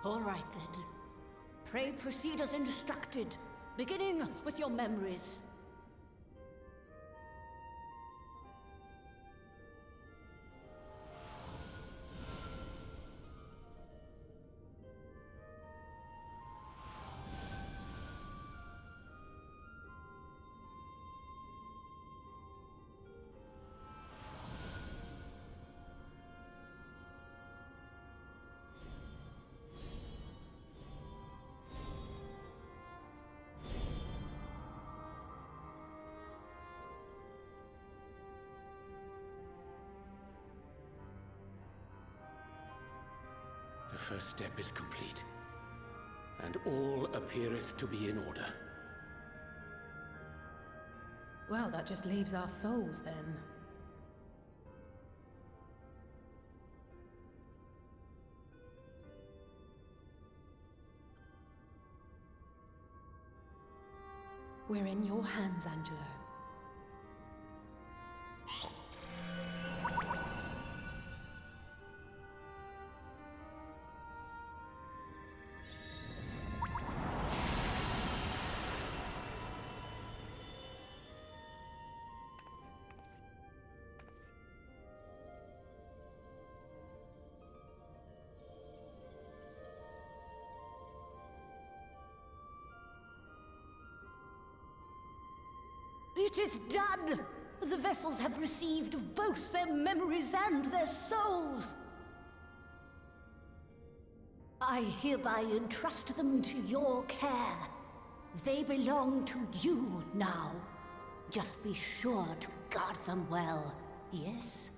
All right then. Pray proceed as instructed, beginning with your memories. The first step is complete, and all appeareth to be in order. Well, that just leaves our souls then. We're in your hands, Angelo. It is done! The vessels have received of both their memories and their souls! I hereby entrust them to your care. They belong to you now. Just be sure to guard them well, yes?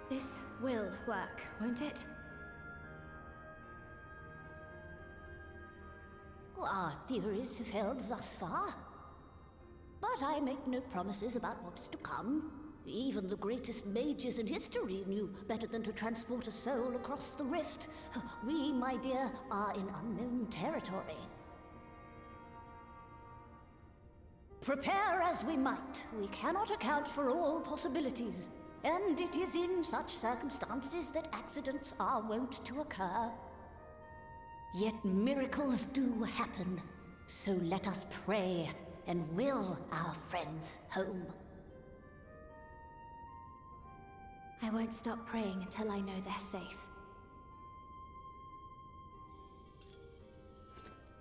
This will work, won't it? Our theories have held thus far. But I make no promises about what is to come. Even the greatest mages in history knew better than to transport a soul across the rift. We, my dear, are in unknown territory. Prepare as we might, we cannot account for all possibilities. And it is in such circumstances that accidents are wont to occur. Yet miracles do happen, so let us pray and will our friends home. I won't stop praying until I know they're safe.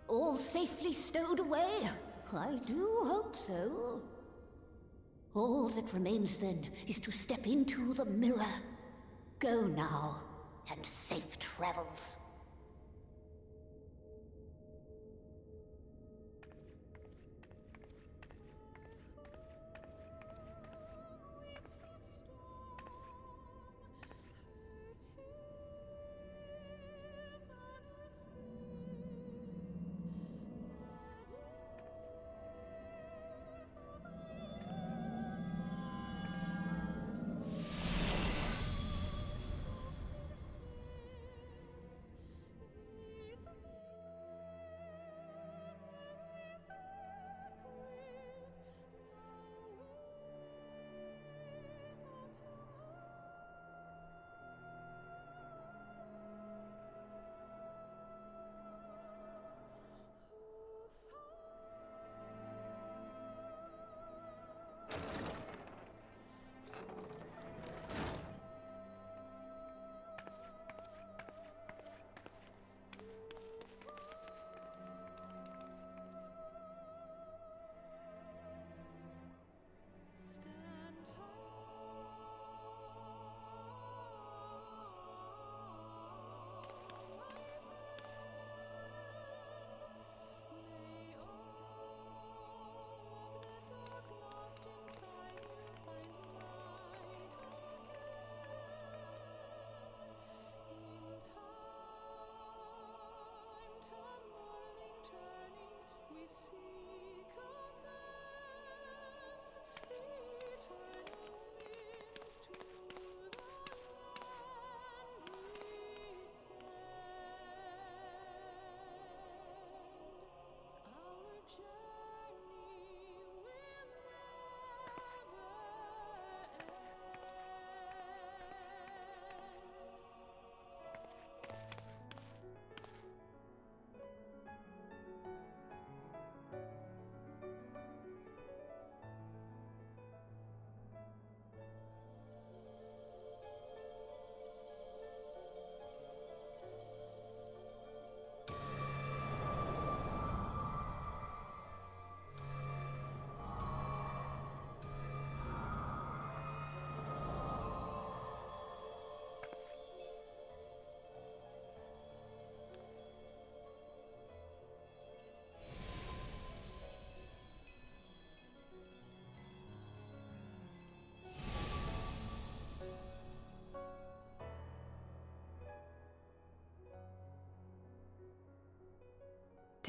All safely stowed away? I do hope so. All that remains then is to step into the mirror. Go now, and safe travels.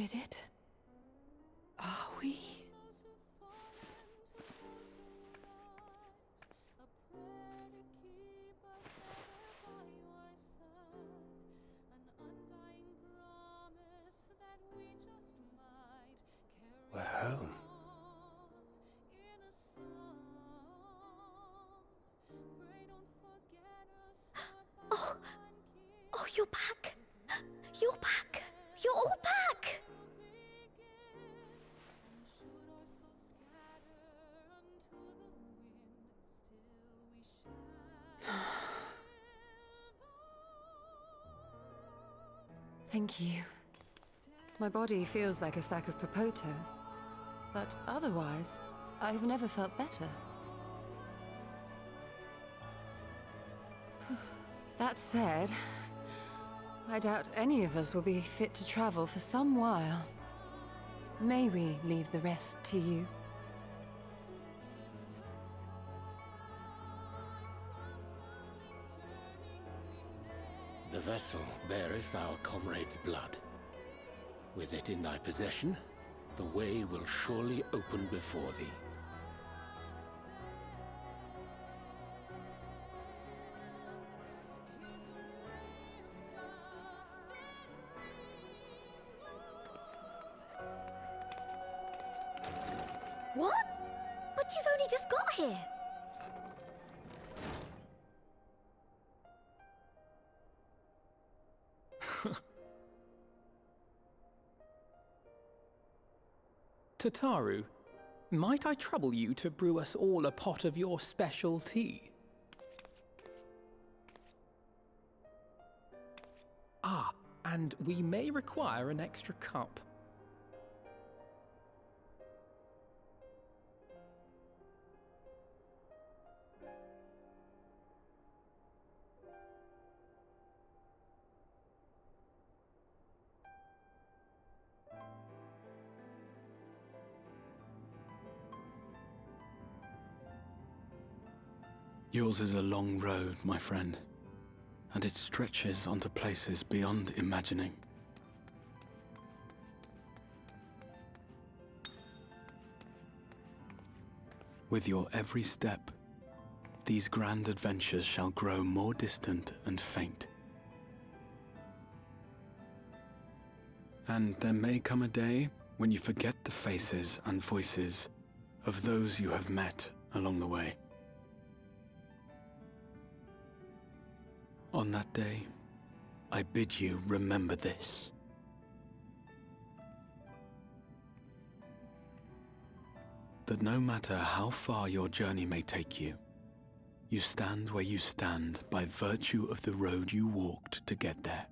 did it? Are we? We're home. Oh, oh, you're back. You're back. You're all back. Thank you. My body feels like a sack of potatoes, but otherwise, I've never felt better. That said, I doubt any of us will be fit to travel for some while. May we leave the rest to you? The vessel beareth our comrade's blood. With it in thy possession, the way will surely open before thee. What? But you've only just got here. Tataru, might I trouble you to brew us all a pot of your special tea? Ah, and we may require an extra cup. Yours is a long road, my friend, and it stretches onto places beyond imagining. With your every step, these grand adventures shall grow more distant and faint. And there may come a day when you forget the faces and voices of those you have met along the way. On that day, I bid you remember this. That no matter how far your journey may take you, you stand where you stand by virtue of the road you walked to get there.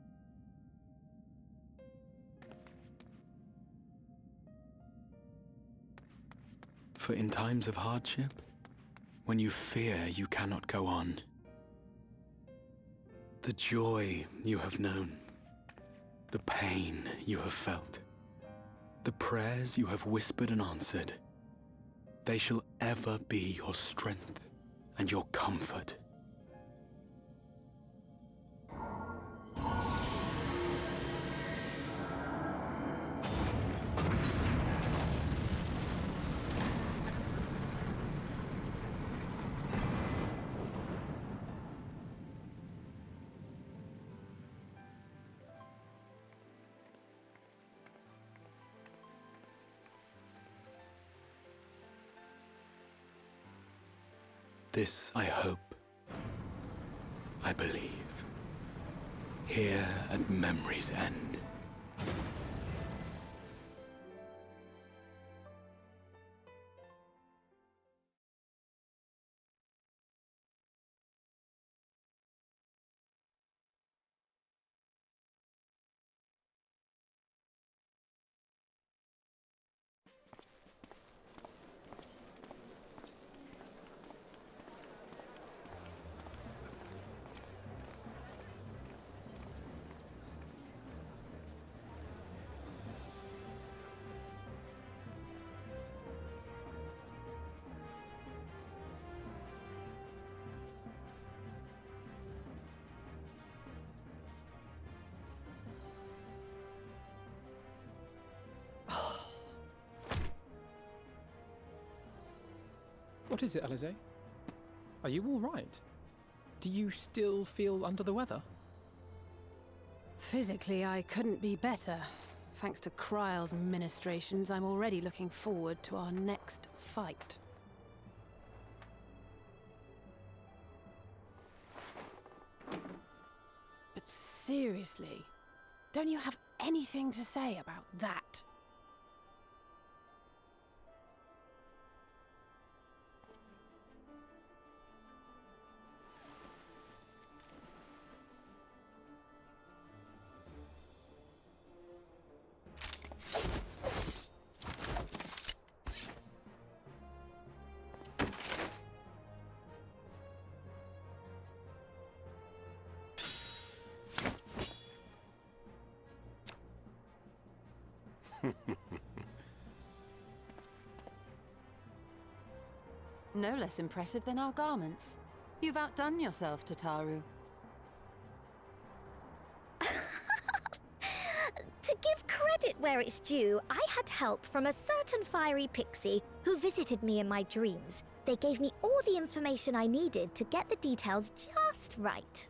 For in times of hardship, when you fear you cannot go on, the joy you have known, the pain you have felt, the prayers you have whispered and answered, they shall ever be your strength and your comfort. This I hope, I believe, here at memory's end. What is it, Alize? Are you all right? Do you still feel under the weather? Physically, I couldn't be better. Thanks to Kryle's ministrations, I'm already looking forward to our next fight. But seriously, don't you have anything to say about that? No less impressive than our garments. You've outdone yourself, Tataru. To give credit where it's due, I had help from a certain fiery pixie who visited me in my dreams. They gave me all the information I needed to get the details just right.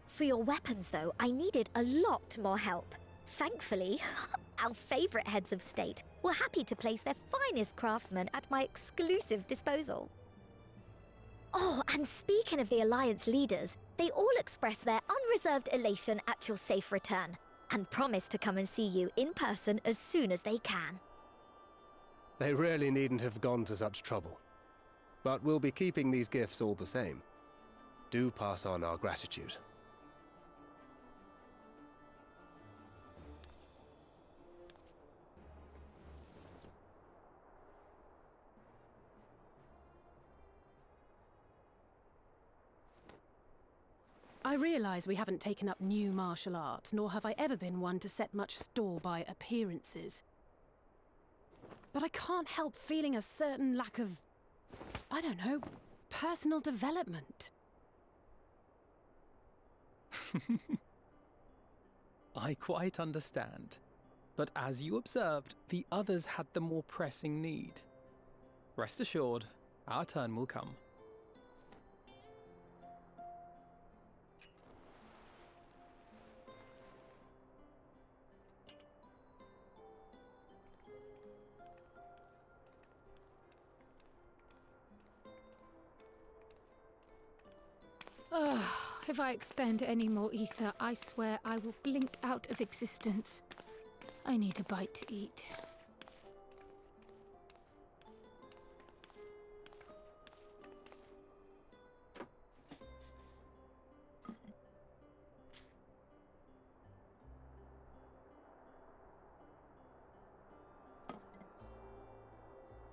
For your weapons, though, I needed a lot more help. Thankfully, our favorite heads of state were happy to place their finest craftsmen at my exclusive disposal. Oh, and speaking of the Alliance leaders, they all expressed their unreserved elation at your safe return, and promise to come and see you in person as soon as they can. They really needn't have gone to such trouble. But we'll be keeping these gifts all the same. Do pass on our gratitude. I realise we haven't taken up new martial arts, nor have I ever been one to set much store by appearances. But I can't help feeling a certain lack of, I don't know, personal development. I quite understand. But as you observed, the others had the more pressing need. Rest assured, our turn will come. If I expend any more ether, I swear I will blink out of existence. I need a bite to eat.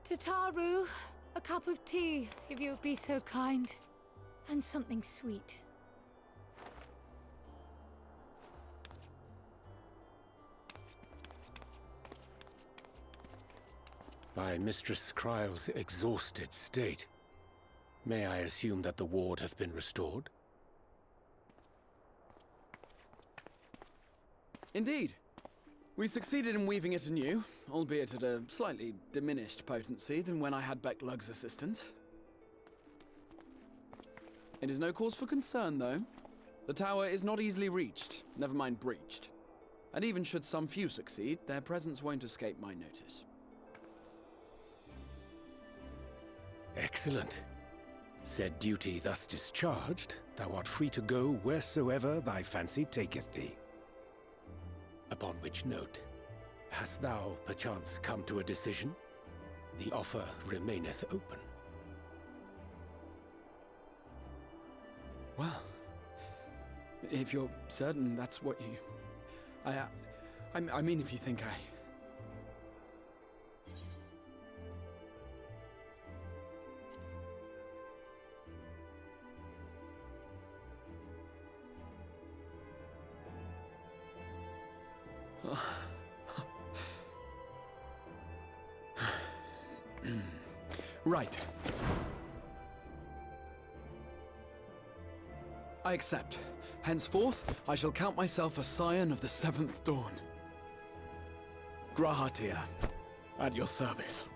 Tataru, a cup of tea, if you would be so kind. And something sweet. By Mistress Kryle's exhausted state, may I assume that the ward hath been restored? Indeed. We succeeded in weaving it anew, albeit at a slightly diminished potency than when I had Beq Lugg's assistance. It is no cause for concern, though. The tower is not easily reached, never mind breached. And even should some few succeed, their presence won't escape my notice. Excellent. Said duty thus discharged, thou art free to go wheresoever thy fancy taketh thee. Upon which note, hast thou perchance come to a decision? The offer remaineth open. Well, if you're certain that's what you... I mean, if you think Right. I accept. Henceforth, I shall count myself a scion of the seventh dawn. Grahatia, at your service.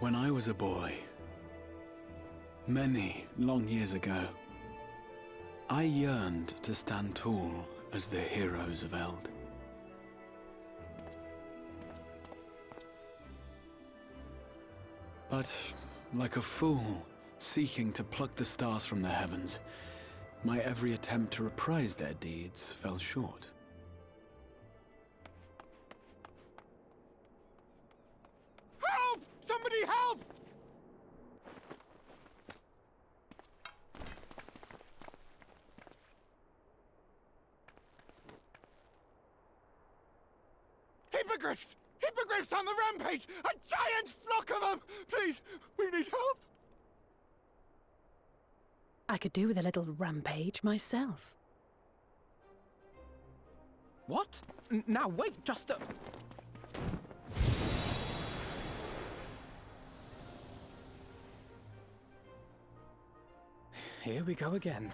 When I was a boy, many long years ago, I yearned to stand tall as the heroes of Eld. But, like a fool seeking to pluck the stars from the heavens, my every attempt to reprise their deeds fell short. Help! Somebody help! Hippogriffs! Hippogriffs on the rampage! A giant flock of them! Please, we need help! I could do with a little rampage myself. What? Now wait just a... Here we go again.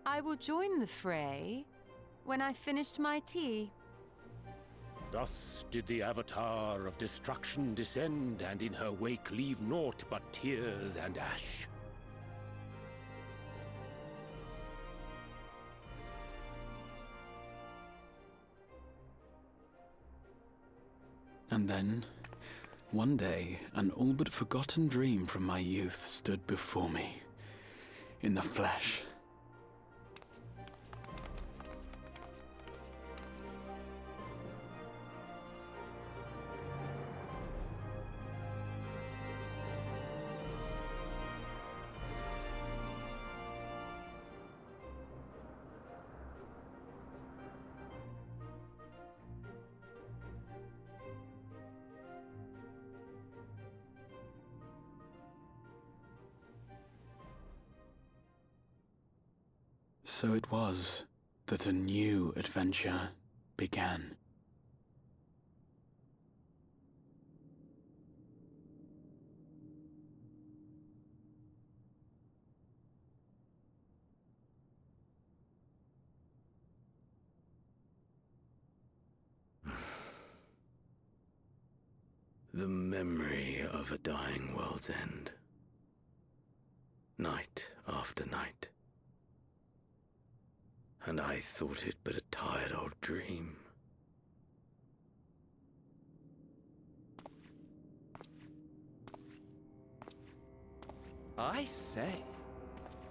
I will join the fray when I finished my tea. Thus did the Avatar of Destruction descend, and in her wake leave naught but tears and ash. And then, one day, an all but forgotten dream from my youth stood before me, in the flesh. So it was that a new adventure began. The memory of a dying world's end. Night after night. And I thought it but a tired old dream. I say,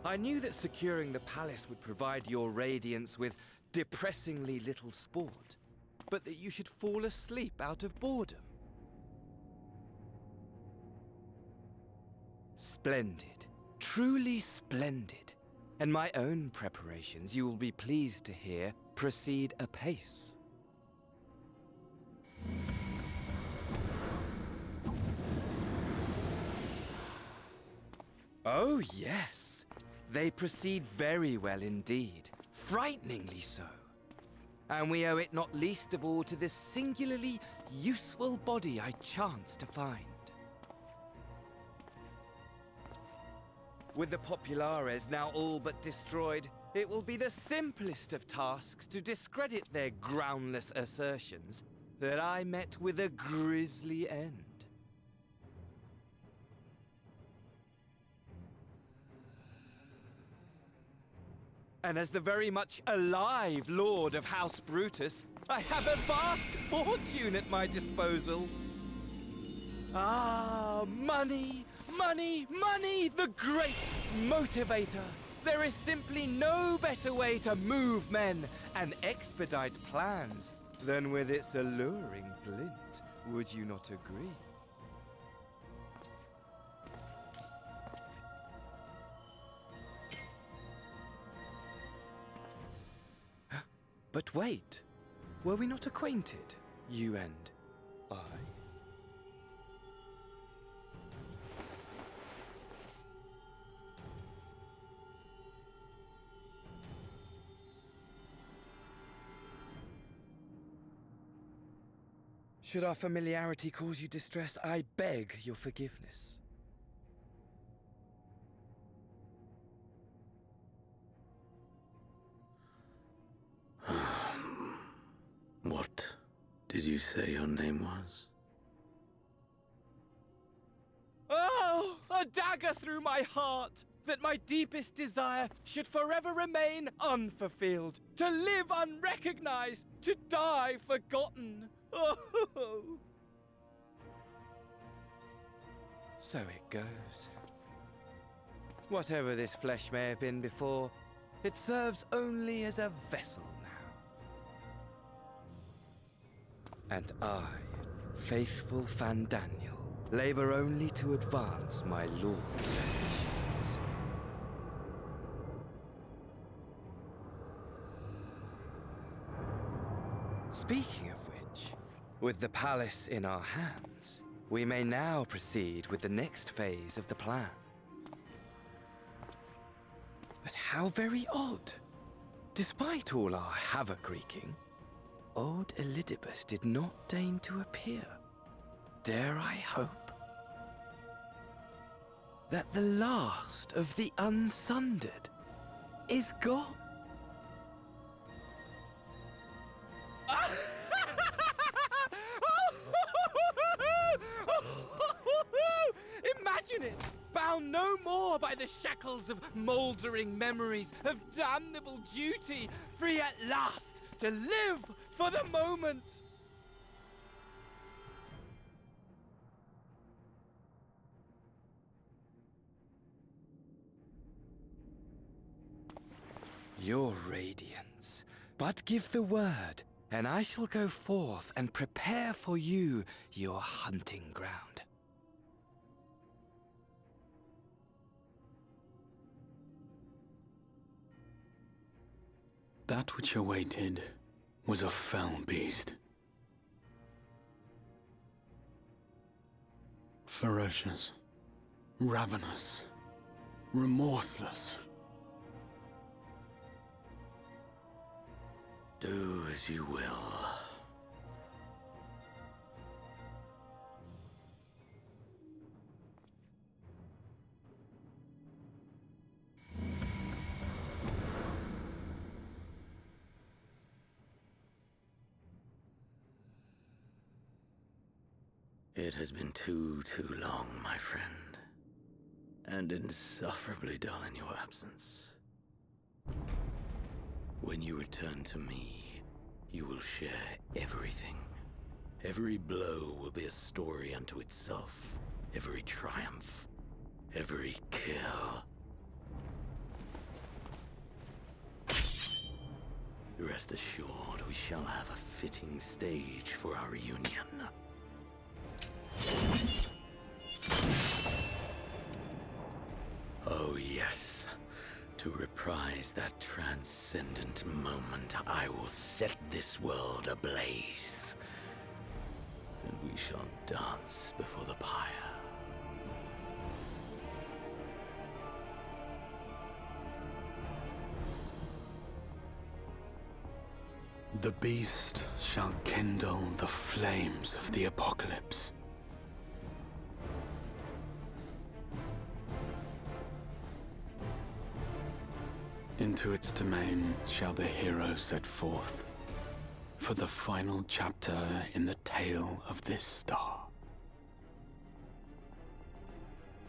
I knew that securing the palace would provide your radiance with depressingly little sport, but that you should fall asleep out of boredom. Splendid. Truly splendid. And my own preparations, you will be pleased to hear, proceed apace. Oh, yes. They proceed very well indeed. Frighteningly so. And we owe it not least of all to this singularly useful body I chanced to find. With the Populares now all but destroyed, it will be the simplest of tasks to discredit their groundless assertions that I met with a grisly end. And as the very much alive Lord of House Brutus, I have a vast fortune at my disposal. Ah, money, money, money, the great motivator. There is simply no better way to move men and expedite plans than with its alluring glint. Would you not agree? But wait, were we not acquainted, you and I? Should our familiarity cause you distress, I beg your forgiveness. What did you say your name was? Oh, a dagger through my heart! That my deepest desire should forever remain unfulfilled, to live unrecognized, to die forgotten. Oh. So it goes. Whatever this flesh may have been before, it serves only as a vessel now. And I, faithful Fandaniel, labor only to advance my lord's ambitions. Speaking of which, with the palace in our hands, we may now proceed with the next phase of the plan. But how very odd. Despite all our havoc wreaking, old Elidibus did not deign to appear. Dare I hope that the last of the Unsundered is gone? Imagine it! Bound no more by the shackles of mouldering memories of damnable duty, free at last to live for the moment! Your radiance, but give the word, and I shall go forth and prepare for you your hunting ground. That which awaited was a fell beast. Ferocious, ravenous, remorseless. Do as you will. It has been too long, my friend, and insufferably dull in your absence. When you return to me, you will share everything. Every blow will be a story unto itself. Every triumph, every kill. Rest assured, we shall have a fitting stage for our reunion. Oh yes, to reprise that transcendent moment, I will set this world ablaze. And we shall dance before the pyre. The beast shall kindle the flames of the apocalypse. Into its domain shall the hero set forth, for the final chapter in the tale of this star.